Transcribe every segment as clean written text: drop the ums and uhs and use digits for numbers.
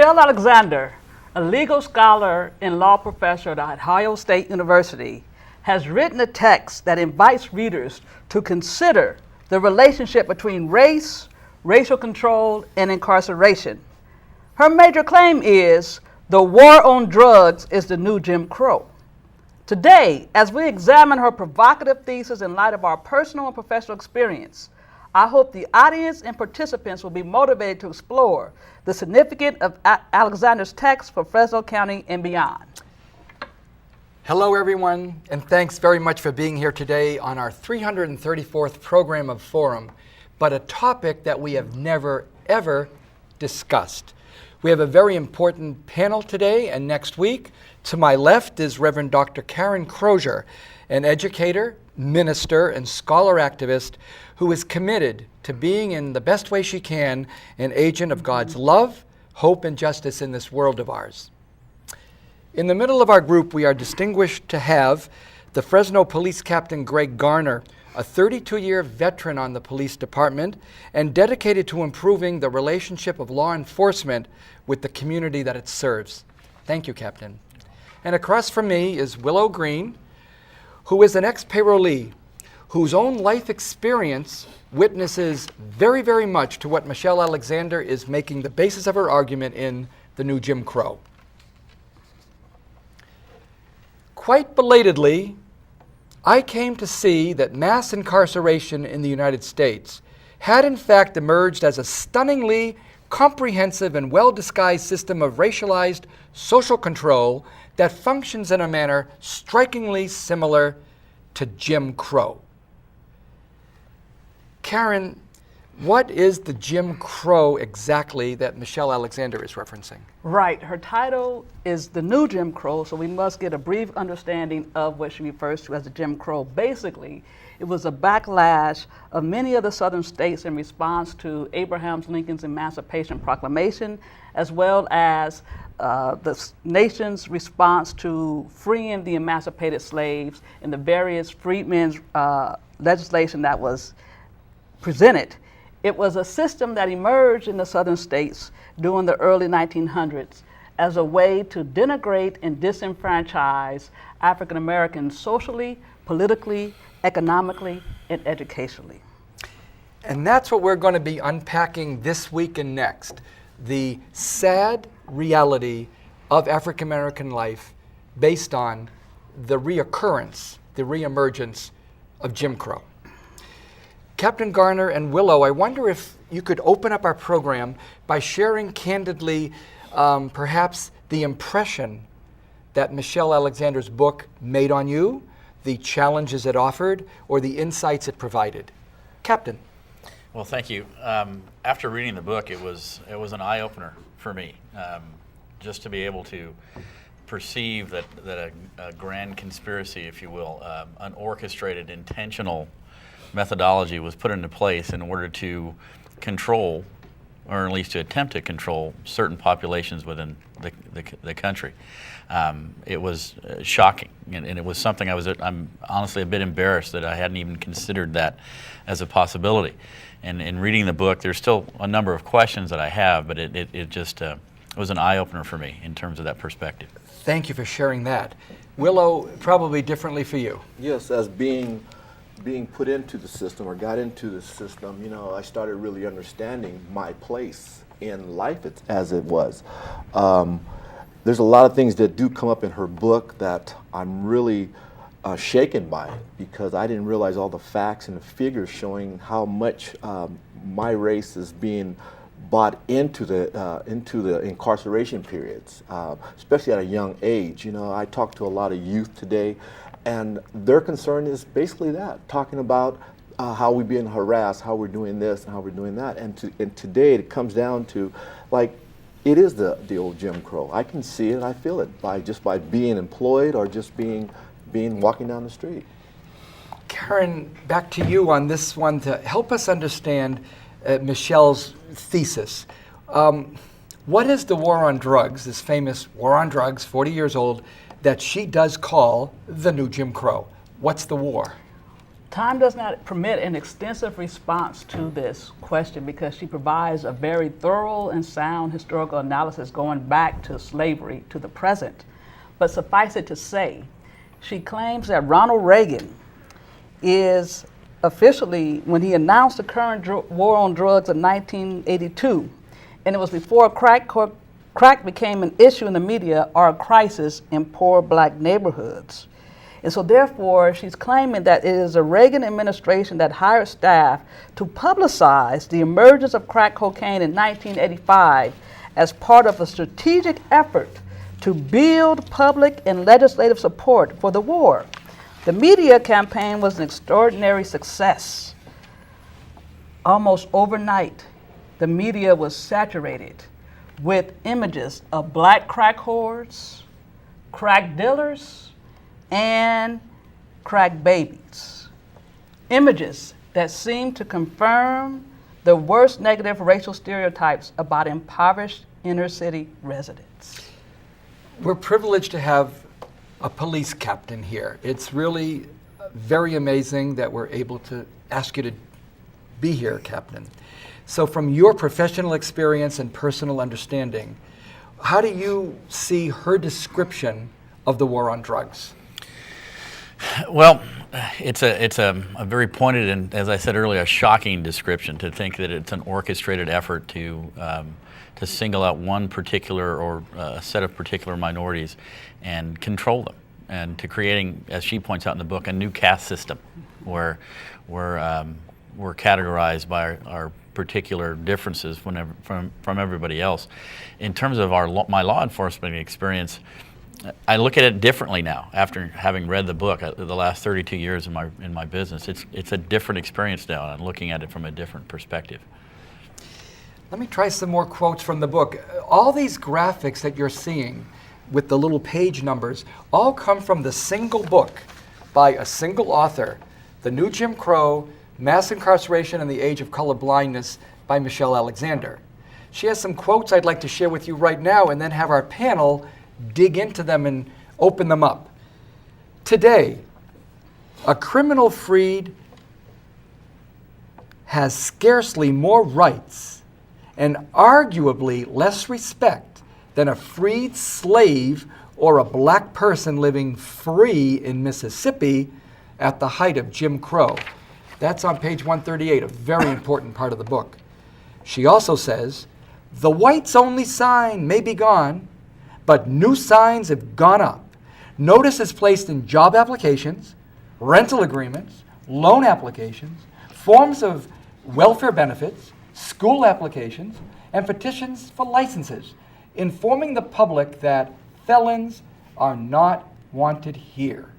Michelle Alexander, a legal scholar and law professor at Ohio State University, has written a text that invites readers to consider the relationship between race, racial control, and incarceration. Her major claim is the war on drugs is the new Jim Crow. Today, as we examine her provocative thesis in light of our personal and professional experience, I hope the audience and participants will be motivated to explore the significance of Alexander's text for Fresno County and beyond. Hello, everyone, and thanks very much for being here today on our 334th program of Forum, but a topic that we have never, ever discussed. We have a very important panel today and next week. To my left is Reverend Dr. Karen Crozier, an educator, minister, and scholar activist who is committed to being, in the best way she can, an agent of God's love, hope, and justice in this world of ours. In the middle of our group, we are distinguished to have the Fresno Police Captain Greg Garner, a 32-year veteran on the police department and dedicated to improving the relationship of law enforcement with the community that it serves. Thank you, Captain. And across from me is Willow Green, who is an ex-parolee, whose own life experience witnesses very, very much to what Michelle Alexander is making the basis of her argument in The New Jim Crow. Quite belatedly, I came to see that mass incarceration in the United States had in fact emerged as a stunningly comprehensive and well-disguised system of racialized social control that functions in a manner strikingly similar to Jim Crow. Karen, what is the Jim Crow exactly that Michelle Alexander is referencing? Right, her title is The New Jim Crow, so we must get a brief understanding of what she refers to as the Jim Crow. Basically, it was a backlash of many of the southern states in response to Abraham Lincoln's Emancipation Proclamation, as well as the nation's response to freeing the emancipated slaves and the various freedmen's legislation that was presented. It was a system that emerged in the southern states during the early 1900s as a way to denigrate and disenfranchise African Americans socially, politically, economically, and educationally. And that's what we're going to be unpacking this week and next, the sad reality of African American life based on the reoccurrence, the reemergence of Jim Crow. Captain Garner and Willow, I wonder if you could open up our program by sharing candidly perhaps the impression that Michelle Alexander's book made on you, the challenges it offered, or the insights it provided. Captain. Well, thank you. After reading the book, it was an eye-opener for me, just to be able to perceive that a grand conspiracy, if you will, an orchestrated, intentional methodology was put into place in order to control, or at least to attempt to control, certain populations within the country. It was shocking, and it was something I'm honestly a bit embarrassed that I hadn't even considered that as a possibility. And in reading the book, there's still a number of questions that I have, but it just was an eye-opener for me in terms of that perspective. Thank you for sharing that. Willow, probably differently for you. Yes, as being put into the system or got into the system, I started really understanding my place in life as it was. There's a lot of things that do come up in her book that I'm really shaken by, because I didn't realize all the facts and the figures showing how much my race is being bought into the incarceration periods, especially at a young age. I talk to a lot of youth today, and their concern is basically that, talking about how we're being harassed, how we're doing this and how we're doing that. And today it comes down to, like, it is the old Jim Crow. I can see it, I feel it, by being employed or just being walking down the street. Karen, back to you on this one to help us understand Michelle's thesis. What is the war on drugs, this famous war on drugs, 40 years old, that she does call the new Jim Crow? What's the war? Time does not permit an extensive response to this question because she provides a very thorough and sound historical analysis going back to slavery to the present. But suffice it to say, she claims that Ronald Reagan is officially, when he announced the current war on drugs in 1982, and it was before crack became an issue in the media or a crisis in poor black neighborhoods. And so therefore, she's claiming that it is the Reagan administration that hired staff to publicize the emergence of crack cocaine in 1985 as part of a strategic effort to build public and legislative support for the war. The media campaign was an extraordinary success. Almost overnight, the media was saturated with images of black crack whores, crack dealers, and crack babies. Images that seem to confirm the worst negative racial stereotypes about impoverished inner city residents. We're privileged to have a police captain here. It's really very amazing that we're able to ask you to be here, Captain. So from your professional experience and personal understanding, how do you see her description of the war on drugs? Well, it's a very pointed and, as I said earlier, a shocking description to think that it's an orchestrated effort to single out one particular or a set of particular minorities and control them, and to creating, as she points out in the book, a new caste system where we're categorized by our particular differences from everybody else. In terms of my law enforcement experience, I look at it differently now after having read the book. The last 32 years in my business, it's a different experience now, and I'm looking at it from a different perspective. Let me try some more quotes from the book. All these graphics that you're seeing with the little page numbers all come from the single book by a single author, The New Jim Crow, Mass Incarceration and the Age of Color Blindness by Michelle Alexander. She has some quotes I'd like to share with you right now and then have our panel dig into them and open them up. Today, a criminal freed has scarcely more rights and arguably less respect than a freed slave or a black person living free in Mississippi at the height of Jim Crow. That's on page 138, a very important part of the book. She also says, the whites only sign may be gone, but new signs have gone up. Notice is placed in job applications, rental agreements, loan applications, forms of welfare benefits, school applications, and petitions for licenses, informing the public that felons are not wanted here.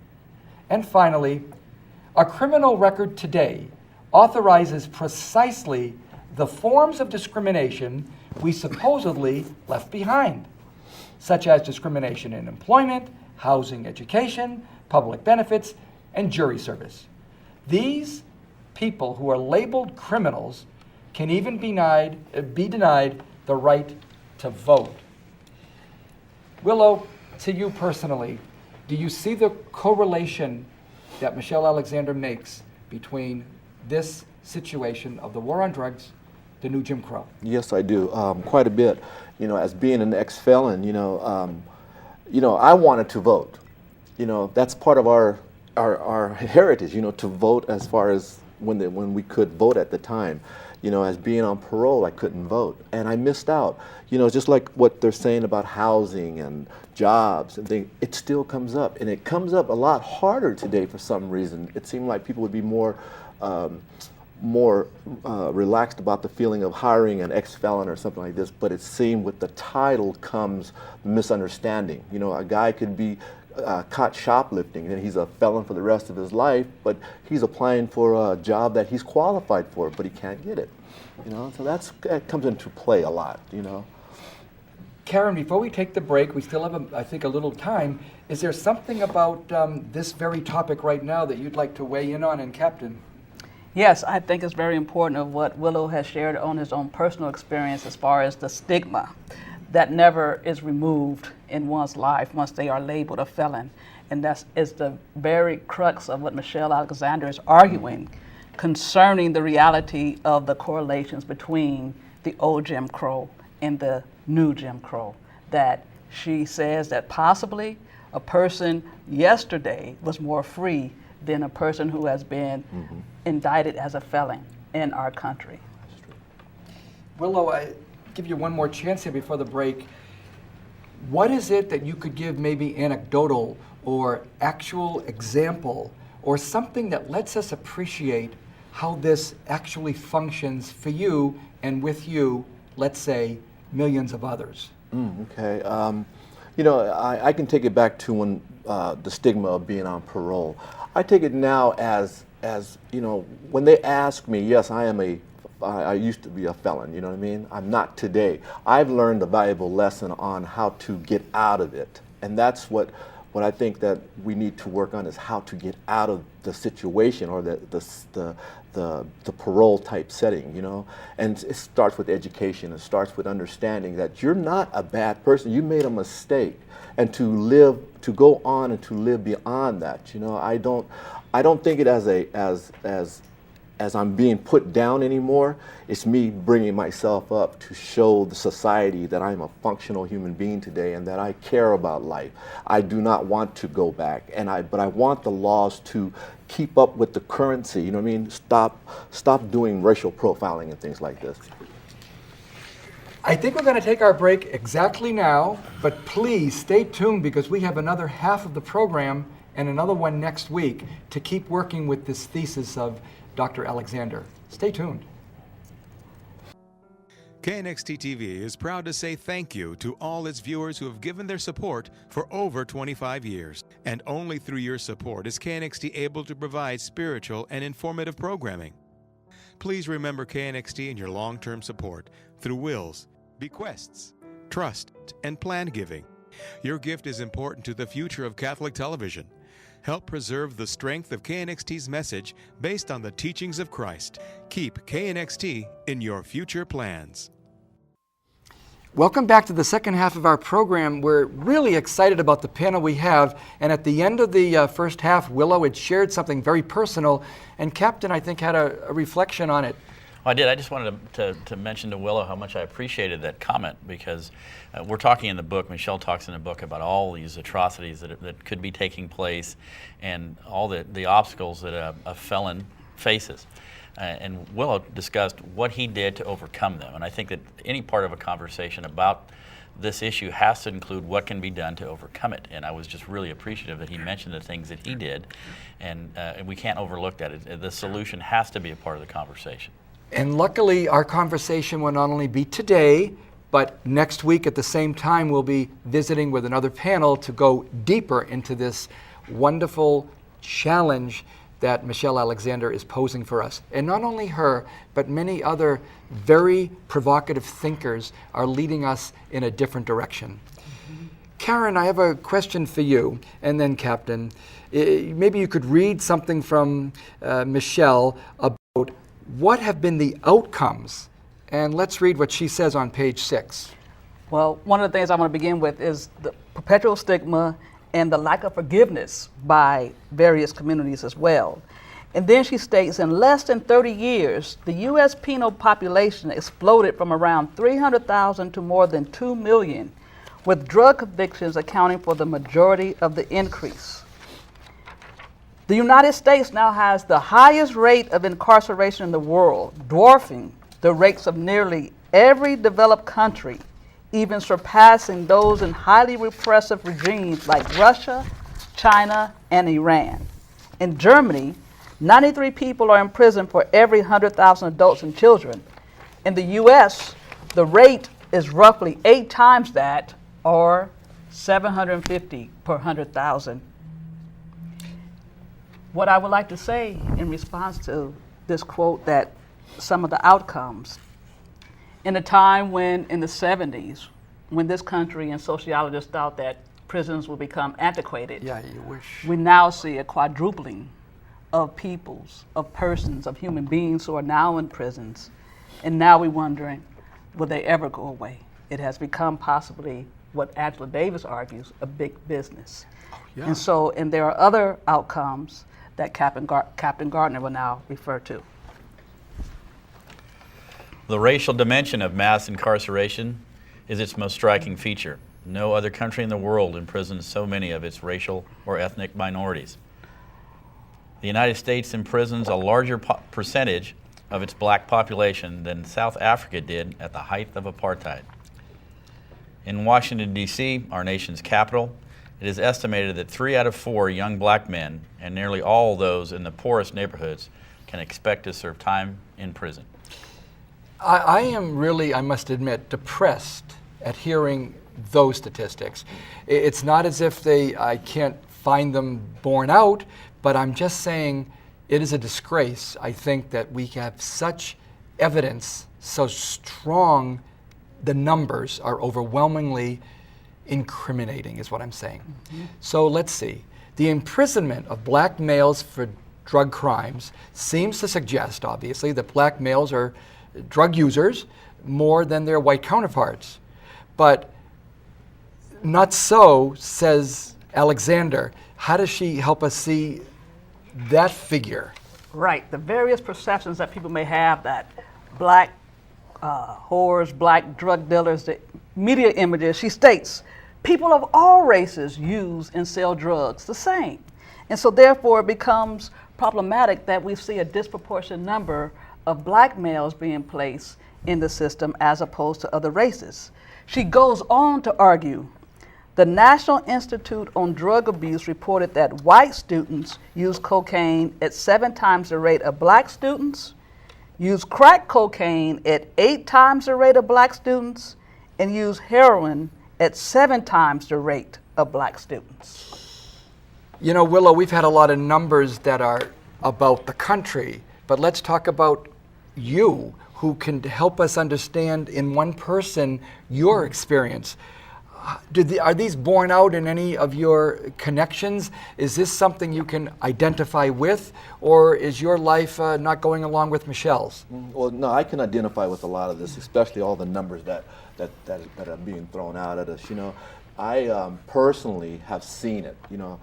And finally, a criminal record today authorizes precisely the forms of discrimination we supposedly left behind, such as discrimination in employment, housing, education, public benefits, and jury service. These people who are labeled criminals can even be denied the right to vote. Willow, to you personally, do you see the correlation that Michelle Alexander makes between this situation of the war on drugs, the new Jim Crow? Yes, I do, quite a bit. You know, as being an ex-felon, I wanted to vote. You know, that's part of our heritage. You know, to vote as far as when we could vote at the time. You know, as being on parole, I couldn't vote, and I missed out. You know, just like what they're saying about housing and jobs and things, it still comes up, and it comes up a lot harder today for some reason. It seemed like people would be more relaxed about the feeling of hiring an ex-felon or something like this, but it seemed with the title comes misunderstanding. You know, a guy could be caught shoplifting and he's a felon for the rest of his life, but he's applying for a job that he's qualified for, but he can't get it. You know, so that comes into play a lot, you know. Karen, before we take the break, we still have, I think, a little time. Is there something about this very topic right now that you'd like to weigh in on, and Captain? Yes, I think it's very important of what Willow has shared on his own personal experience as far as the stigma that never is removed in one's life once they are labeled a felon. And that is the very crux of what Michelle Alexander is arguing concerning the reality of the correlations between the old Jim Crow and the new Jim Crow. That she says that possibly a person yesterday was more free than a person who has been indicted as a felon in our country. Willow, I give you one more chance here before the break. What is it that you could give maybe anecdotal or actual example or something that lets us appreciate how this actually functions for you and with you, let's say, millions of others? Okay. You know, I can take it back to when the stigma of being on parole. I take it now as you know, when they ask me, yes, I used to be a felon, you know what I mean? I'm not today. I've learned a valuable lesson on how to get out of it. And that's what I think that we need to work on, is how to get out of the situation or the parole type setting, you know? And it starts with education. It starts with understanding that you're not a bad person. You made a mistake. And to go on and to live beyond that, you know? I don't think it as I'm being put down anymore. It's me bringing myself up to show the society that I'm a functional human being today and that I care about life. I do not want to go back, but I want the laws to keep up with the currency. You know what I mean? Stop doing racial profiling and things like this. I think we're going to take our break exactly now, but please stay tuned because we have another half of the program and another one next week to keep working with this thesis of Dr. Alexander. Stay tuned. KNXT TV is proud to say thank you to all its viewers who have given their support for over 25 years. And only through your support is KNXT able to provide spiritual and informative programming. Please remember KNXT in your long-term support through wills, bequests, trust, and planned giving. Your gift is important to the future of Catholic television. Help preserve the strength of KNXT's message based on the teachings of Christ. Keep KNXT in your future plans. Welcome back to the second half of our program. We're really excited about the panel we have. And at the end of the first half, Willow had shared something very personal. And Captain, I think, had a reflection on it. Well, I did. I just wanted to mention to Willow how much I appreciated that comment, because we're talking in the book, Michelle talks in the book about all these atrocities that could be taking place and all the obstacles that a felon faces. And Willow discussed what he did to overcome them. And I think that any part of a conversation about this issue has to include what can be done to overcome it. And I was just really appreciative that he mentioned the things that he did. And we can't overlook that. The solution has to be a part of the conversation. And luckily, our conversation will not only be today, but next week at the same time, we'll be visiting with another panel to go deeper into this wonderful challenge that Michelle Alexander is posing for us. And not only her, but many other very provocative thinkers are leading us in a different direction. Karen, I have a question for you, and then Captain. Maybe you could read something from Michelle about what have been the outcomes? And let's read what she says on page 6. Well, one of the things I want to begin with is the perpetual stigma and the lack of forgiveness by various communities as well. And then she states, in less than 30 years, the U.S. penal population exploded from around 300,000 to more than 2 million, with drug convictions accounting for the majority of the increase. The United States now has the highest rate of incarceration in the world, dwarfing the rates of nearly every developed country, even surpassing those in highly repressive regimes like Russia, China, and Iran. In Germany, 93 people are in prison for every 100,000 adults and children. In the U.S., the rate is roughly 8 times that, or 750 per 100,000. What I would like to say in response to this quote, that some of the outcomes, in a time when, in the 70s, when this country and sociologists thought that prisons would become antiquated, Yeah, you wish. we now see a quadrupling of peoples, of persons, of human beings who are now in prisons. And now we're wondering, will they ever go away? It has become possibly what Angela Davis argues, a big business. Yeah. And there are other outcomes that Captain Gardner will now refer to. The racial dimension of mass incarceration is its most striking feature. No other country in the world imprisons so many of its racial or ethnic minorities. The United States imprisons a larger percentage of its black population than South Africa did at the height of apartheid. In Washington, D.C., our nation's capital, it is estimated that 3 out of 4 young black men, and nearly all those in the poorest neighborhoods, can expect to serve time in prison. I am really, I must admit, depressed at hearing those statistics. It's not as if I can't find them borne out, but I'm just saying it is a disgrace, I think, that we have such evidence, so strong. The numbers are overwhelmingly incriminating, is what I'm saying. Mm-hmm. So let's see. The imprisonment of black males for drug crimes seems to suggest, obviously, that black males are drug users more than their white counterparts. But not so, says Alexander. How does she help us see that figure? Right, the various perceptions that people may have that black whores, black drug dealers, the media images, she states, people of all races use and sell drugs the same. And so therefore it becomes problematic that we see a disproportionate number of black males being placed in the system as opposed to other races. She goes on to argue, the National Institute on Drug Abuse reported that white students use cocaine at 7 times the rate of black students, use crack cocaine at 8 times the rate of black students, and use heroin at 7 times the rate of black students. You know, Willow, we've had a lot of numbers that are about the country, but let's talk about you, who can help us understand in one person your experience. Are these borne out in any of your connections? Is this something you can identify with, or is your life not going along with Michelle's? Well, no, I can identify with a lot of this, especially all the numbers that are being thrown out at us. You know, I personally have seen it. You know,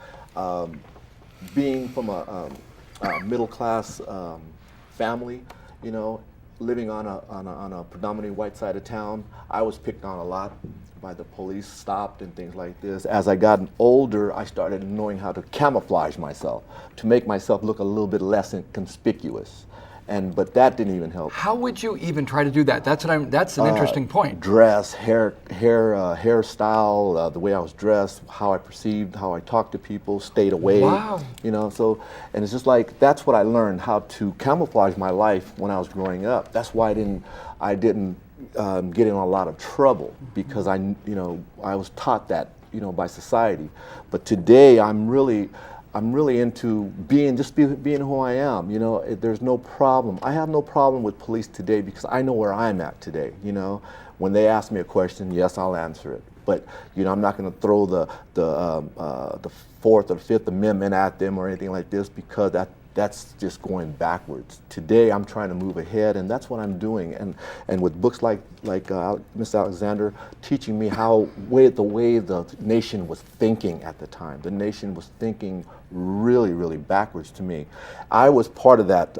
being from a middle class family, you know, living on a predominantly white side of town, I was picked on a lot by the police, stopped and things like this. As I got older, I started knowing how to camouflage myself, to make myself look a little bit less conspicuous. But that didn't even help. How would you even try to do that? That's an interesting point. Dress, hairstyle, the way I was dressed, how I perceived, how I talked to people, stayed away. Wow. You know, and it's just like, that's what I learned, how to camouflage my life when I was growing up. That's why I didn't get in a lot of trouble, because I was taught that, you know, by society. But today I'm really into being who I am. You know, there's no problem. I have no problem with police today because I know where I'm at today. You know, when they ask me a question, yes, I'll answer it. But you know, I'm not going to throw the 4th or 5th Amendment at them or anything like this, because that's just going backwards. Today I'm trying to move ahead, and that's what I'm doing. And with books like Miss Alexander teaching me the way the nation was thinking at the time. The nation was thinking really, really backwards to me. I was part of that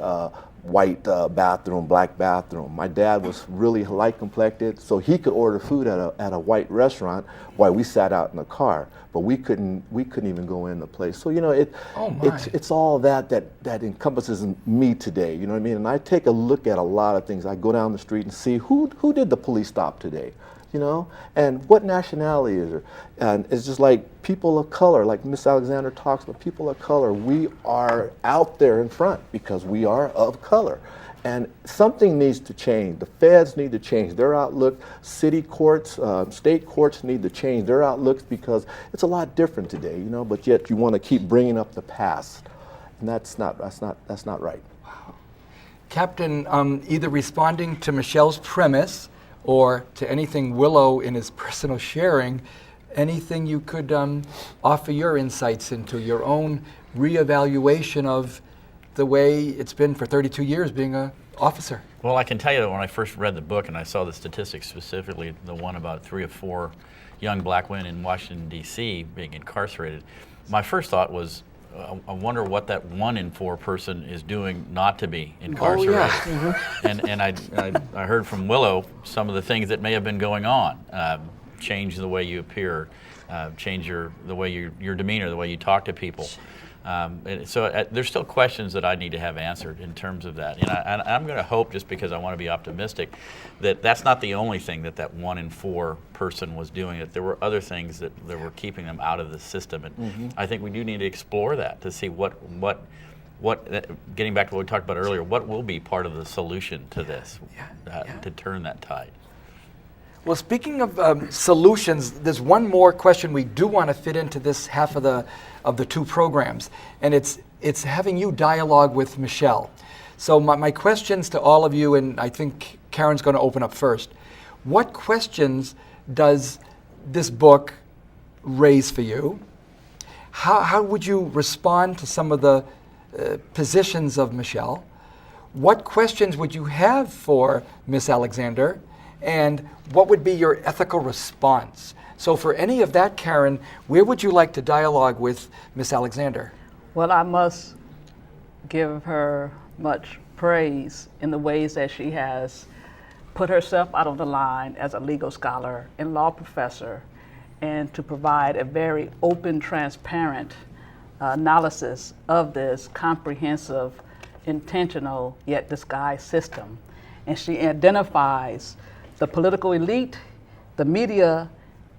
white bathroom, black bathroom. My dad was really light complected, so he could order food at a white restaurant while we sat out in the car. But we couldn't even go in the place. So you know, it's all that encompasses me today. You know what I mean? And I take a look at a lot of things. I go down the street and see who did the police stop today, you know, and what nationality is there? And it's just like people of color, like Miss Alexander talks about people of color. We are out there in front because we are of color. And something needs to change. The feds need to change their outlook. City courts, state courts need to change their outlooks, because it's a lot different today, you know. But yet you want to keep bringing up the past, and that's not right. Wow. Captain, either responding to Michelle's premise or to anything Willow in his personal sharing, anything you could offer your insights into your own reevaluation of the way it's been for 32 years being an officer? Well, I can tell you that when I first read the book and I saw the statistics, specifically the one about 3 of 4 young black women in Washington, D.C. being incarcerated, my first thought was, I wonder what that 1 in 4 person is doing not to be incarcerated. Oh, yeah. And I heard from Willow some of the things that may have been going on. Change the way you appear, change the way your demeanor, the way you talk to people. And so there's still questions that I need to have answered in terms of that. And I'm going to hope, just because I want to be optimistic, that that's not the only thing that 1 in 4 person was doing, that there were other things that were keeping them out of the system. And I think we do need to explore that to see what getting back to what we talked about earlier, what will be part of the solution to this, to turn that tide. Well, speaking of solutions, there's one more question we do want to fit into this half of the 2 programs, and it's having you dialogue with Michelle. So my questions to all of you, and I think Karen's going to open up first. What questions does this book raise for you? How would you respond to some of the positions of Michelle? What questions would you have for Miss Alexander? And what would be your ethical response? So for any of that, Karen, where would you like to dialogue with Miss Alexander? Well, I must give her much praise in the ways that she has put herself out of the line as a legal scholar and law professor, and to provide a very open, transparent analysis of this comprehensive, intentional, yet disguised system. And she identifies the political elite, the media,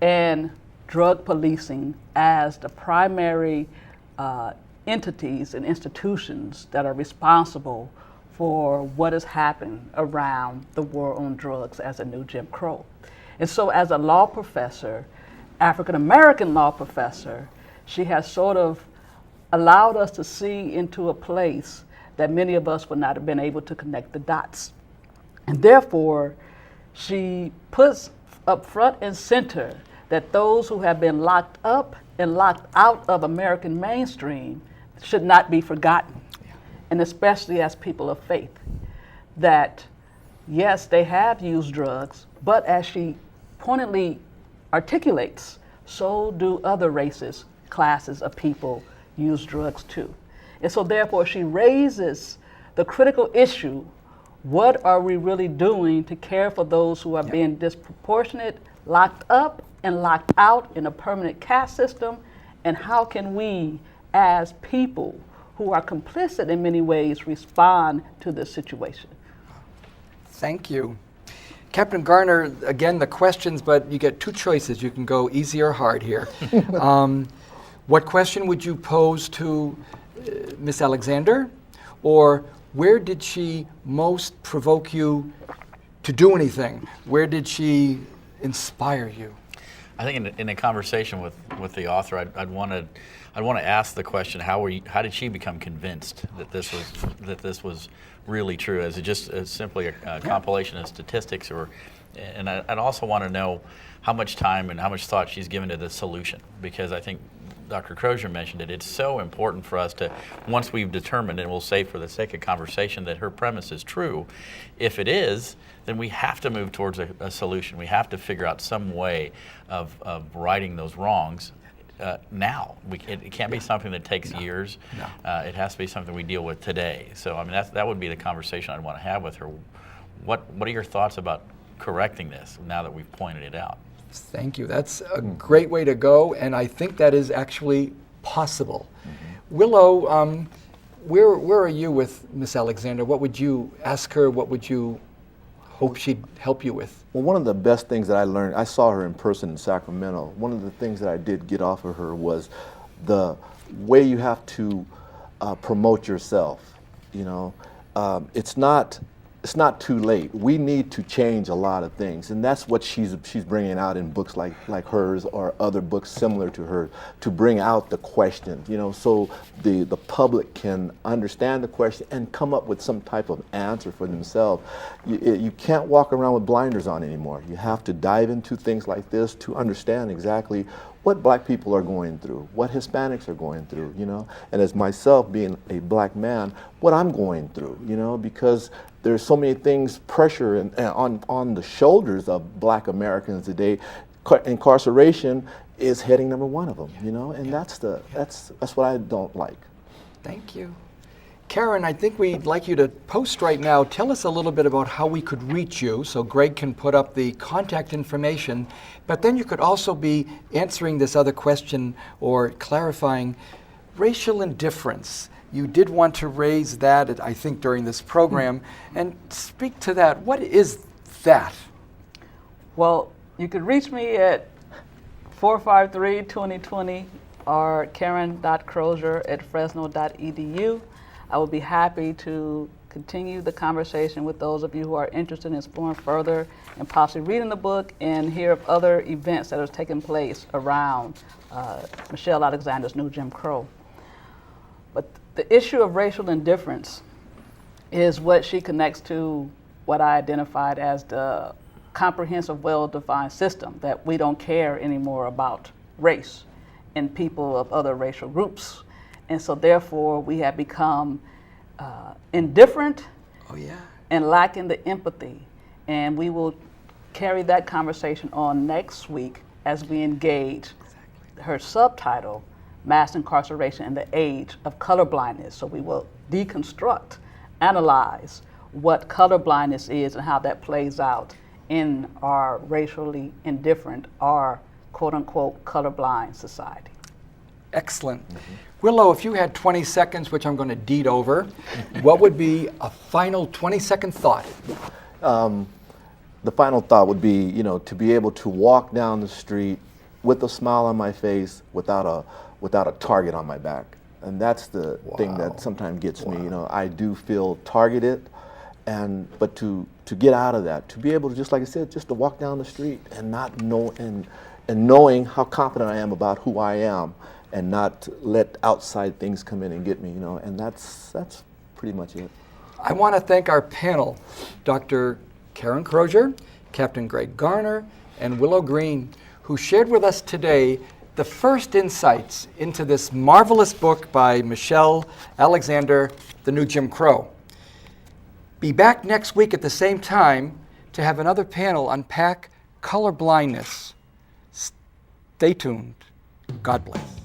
and drug policing as the primary entities and institutions that are responsible for what has happened around the war on drugs as a new Jim Crow. And so as a law professor, African American law professor, she has sort of allowed us to see into a place that many of us would not have been able to connect the dots. And therefore, she puts up front and center that those who have been locked up and locked out of American mainstream should not be forgotten, and especially as people of faith, that yes, they have used drugs, but as she pointedly articulates, so do other races, classes of people use drugs too. And so therefore she raises the critical issue: what are we really doing to care for those who are being disproportionate, locked up and locked out in a permanent caste system? And how can we, as people who are complicit in many ways, respond to this situation? Thank you. Captain Garner, again, the questions, but you get 2 choices. You can go easy or hard here. What question would you pose to Miss Alexander? Or where did she most provoke you to do anything? Where did she inspire you? I think in a conversation with the author, I'd want to ask the question: how did she become convinced that this was really true? Is it just simply a compilation of statistics, and I'd also want to know how much time and how much thought she's given to the solution, because I think Dr. Crozier mentioned it. It's so important for us to, once we've determined, and we'll say for the sake of conversation, that her premise is true, if it is, then we have to move towards a solution. We have to figure out some way of righting those wrongs now. It can't be something that takes years. No. It has to be something we deal with today. So I mean, that would be the conversation I'd want to have with her. What are your thoughts about correcting this now that we've pointed it out? Thank you. That's a great way to go, and I think that is actually possible. Mm-hmm. Willow, where are you with Miss Alexander? What would you ask her? What would you hope she'd help you with? Well, one of the best things that I learned, I saw her in person in Sacramento. One of the things that I did get off of her was the way you have to promote yourself. You know, it's not too late. We need to change a lot of things, and that's what she's bringing out in books like hers or other books similar to her, to bring out the question, you know, so the public can understand the question and come up with some type of answer for themselves. You can't walk around with blinders on anymore. You have to dive into things like this to understand exactly what black people are going through, what Hispanics are going through, you know, and as myself being a black man, what I'm going through, you know, because there's so many things, pressure on the shoulders of black Americans today, incarceration is heading number one of them, you know, and that's what I don't like. Thank you. Karen, I think we'd like you to post right now. Tell us a little bit about how we could reach you, so Greg can put up the contact information, but then you could also be answering this other question or clarifying racial indifference. You did want to raise that, I think, during this program, and speak to that. What is that? Well, you could reach me at 453-2020 or karen.crozier@fresno.edu. I would be happy to continue the conversation with those of you who are interested in exploring further and possibly reading the book and hear of other events that are taking place around Michelle Alexander's New Jim Crow. But the issue of racial indifference is what she connects to what I identified as the comprehensive, well-defined system, that we don't care anymore about race and people of other racial groups. And so therefore we have become indifferent and lacking the empathy. And we will carry that conversation on next week as we engage her subtitle, Mass Incarceration in the Age of Colorblindness. So we will deconstruct, analyze what colorblindness is and how that plays out in our racially indifferent, our quote-unquote colorblind society. Excellent. Willow, if you had 20 seconds, which I'm going to deed over, what would be a final 20-second thought? The final thought would be, you know, to be able to walk down the street with a smile on my face without a target on my back. And that's the thing that sometimes gets me. You know, I do feel targeted, but to get out of that, to be able to, just like I said, just to walk down the street and not know and knowing how confident I am about who I am, and not let outside things come in and get me, you know, and that's pretty much it. I want to thank our panel, Dr. Karen Crozier, Captain Greg Garner, and Willow Green, who shared with us today the first insights into this marvelous book by Michelle Alexander, The New Jim Crow. Be back next week at the same time to have another panel unpack color blindness. Stay tuned. God bless.